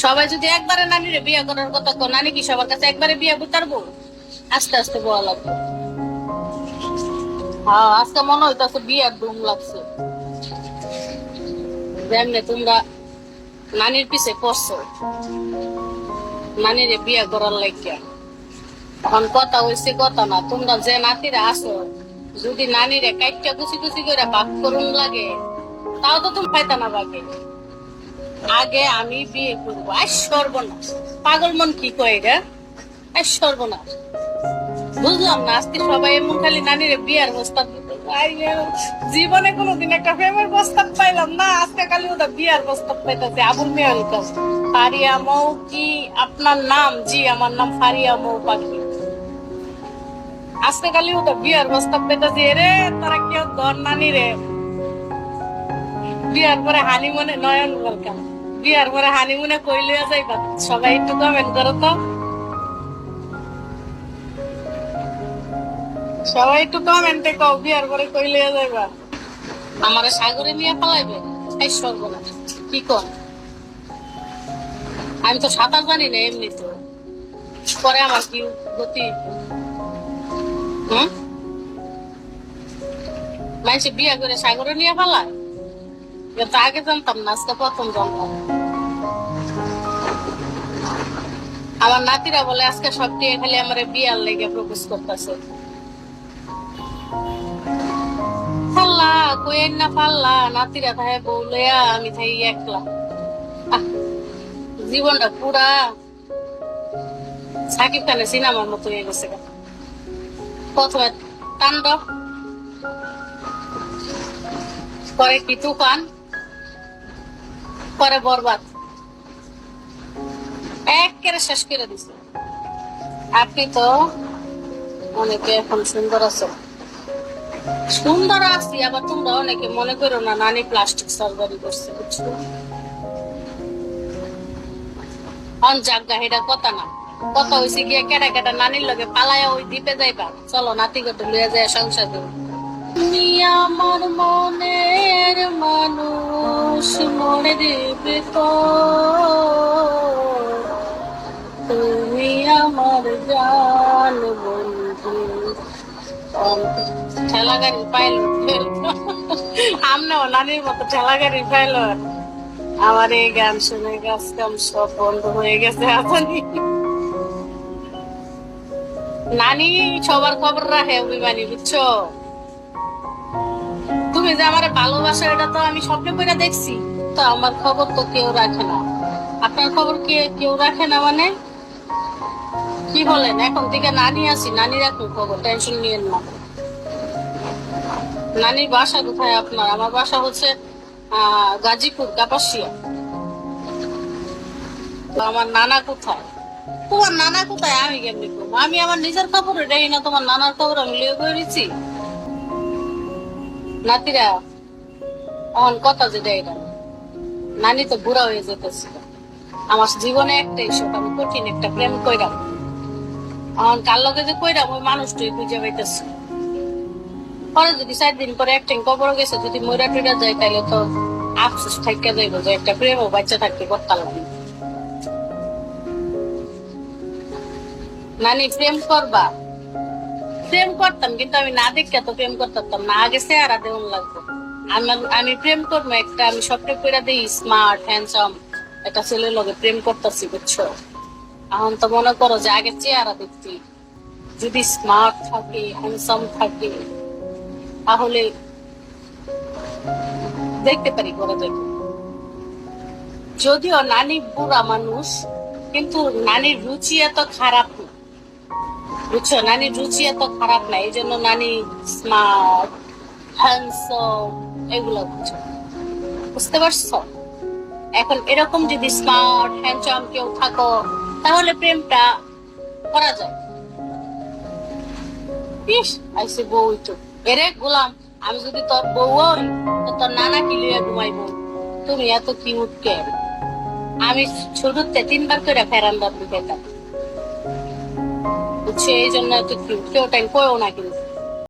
সবাই যদি একবারে নানিরে বিয়ে করার কথা কো, নানি কি সবার কাছে একবারে বিয়ে করবো? আস্তে আস্তে বলা লাগবে। হ্যাঁ, আজকে মনে হইতাছে বিয়ার ধুম লাগছে। যেমনে তোমরা নানির পিছে পড়ছো, নানিরে বিয়ে করার লাগিয়া। এখন কথা হইছে কথা না, তোমরা যে নাতিরা আসো, যদি নানিরে কাইটা কুচি কুচি করে ভাগ করুন লাগে, তাও তো তুমি পাইতা না বাকি। আগে আমি বিয়ে করবো, আর সর্বনাশ। পাগল মন কি কয় রে, আর সর্বনাশ। বুঝলাম না, আজকে সবাই এমন খালি নানির বিয়ার প্রস্তাব দিতে। জীবনে কোনোদিন একটা প্রেমের প্রস্তাব পাইলাম না, আজকে খালি ওটা বিয়ার প্রস্তাব পাইতেছে। আবুল মিয়ার কাছে। ফারিয়া মৌ কি আপনার নাম? জি, আমার নাম ফারিয়া মৌ পাখি। আজকে খালি ওটা বিয়ার প্রস্তাব পাইতেছে। রে তারা কেউ ধর নানি রে। বিয়ার পরে হানিমুনে নয়ন ওয়েলকাম। বিয়ার পরে হানিমুনে কইলে যাইবা, সবাই একটু কমেন্ট করো তো। সবাই একটু কমেন্টে কও বিয়ার পরে কইলে যাইবা। আমারে সাগরে নিয়ে পালাইবে, এই সর্বনাশ। কি কর, আমি তো সাঁতার জানি না এমনি তো, পরে আমার কি গতি? হম, মানুষে বিয়া করে সাগরে নিয়ে পালায়? এটা আগে জানতাম না, আজকে প্রথম জানতাম। আমার নাতিরা বলে আজকে সব দিয়ে খালি আমার বিয়ার লেগে প্রপোজ করতেছে। পাল্লা কইেন না, পাল্লা নাতিরা থাকে বউলে, আমি থাই একলা। জীবনটা পুরা সাকিব খানের সিনেমার মতো হয়ে গেছে। প্রথমে তাণ্ডব, পরে কি তুফান, পরে বরবাদ, একেবারে শেষ করে দিছে। আপনি তো অনেকে এখন সুন্দর আছে, সুন্দর আছি, আবার তোমরা অনেকে মনে করো না নানি প্লাস্টিক সার্জারি করছে, বুঝছো? অন জাগা হেটা কথা না, কথা হয়েছে গিয়ে কেটা কেটা নানির লগে পালায়া ওই দ্বীপে যাইবা। চলো নাতি কত লইয়া যায় সংসার দেব। তুমি আমার মনের মানুষ, মনে দিবে তো, তুমি আমার জান বন্ধু। ঠেলা গাড়ি পাইলট, আমরাও নানির মতো ঠেলা গাড়ি পাইলট। আমার এই গান শুনে কাজ কাম সব বন্ধ হয়ে গেছে। আপনি নানি সবার খবর রাখে অভিমানী, বুঝছো? তুমি যে আমার ভালোবাসা, এটা তো আমি স্বপ্নে করে দেখছি। তো আমার খবর তো কেউ রাখে না। আপনার খবর কেউ রাখে না মানে কি বলেন? এখন থেকে নানি আছি, নানি রাখুন খবর, টেনশন নিয়েন না। নানির বাসা কোথায় আপনার? আমার বাসা হচ্ছে গাজীপুর, কাপাসিয়া। আমার নানা কোথায়? তোমার নানা কোথায় আমি কেমনি করবো? আমি আমার নিজের খবর এটাই না, তোমার নানার খবর আমি লিয়ে করে দিচ্ছি। নাতিরা অন কথা যেটা, এটা নানি তো বুড়া হয়ে যেতেছিল। আমার জীবনে একটাই শোক, আমি কঠিন একটা প্রেম কইরাম। এখন কার লগে যে কইরাম ওই মানুষটাই খুঁজে পাইতেছি। পরে যদি 4 দিন পরে একটা কবর গেছে, যদি ময়রা টুইরা যায়, তাহলে তো আফসোস থাইকা যাইব যে একটা প্রেম ও বাচ্চা থাকতে করতাম। নানি প্রেম করবা? প্রেম করতাম, কিন্তু আমি না দেখে তো প্রেম করতাম না, আগে চেহারা দেউন লাগতো। আমি প্রেম করবো একটা, আমি স্বপ্ন করে দিই স্মার্ট হ্যান্ডসাম একটা ছেলের লগে প্রেম করতেছি, বুঝছো? এখন তো মনে করো যে আগে চেহারা দেখতি, যদি স্মার্ট থাকে হ্যান্ডসাম থাকে তাহলে দেখতে পারি করে দেখি। যদিও নানি বুড়া মানুষ, কিন্তু নানির রুচি এত খারাপ না, বুঝছো? নানির রুচি এত খারাপ না, এই জন্য নানি স্মার্ট হ্যান্ডসাম এগুলো বুঝছো, বুঝতে পারছো? এখন এরকম যদি স্মার্ট হ্যান্ডসাম কেউ থাকো, তাহলে প্রেমটা করা যায়। ইস, আইসে বউ তো এরে গোলাম, আমি যদি তোর বউ হই তো তোর নানা কি লইয়া ঘুমাইবো? তুমি এত কিউট কে? আমি শুরুতে 3 বার করে ফেরান্দার দিকে, বুঝছো? এই জন্য এত কিউট, কেউ টাইম কয়েও না কিন্তু।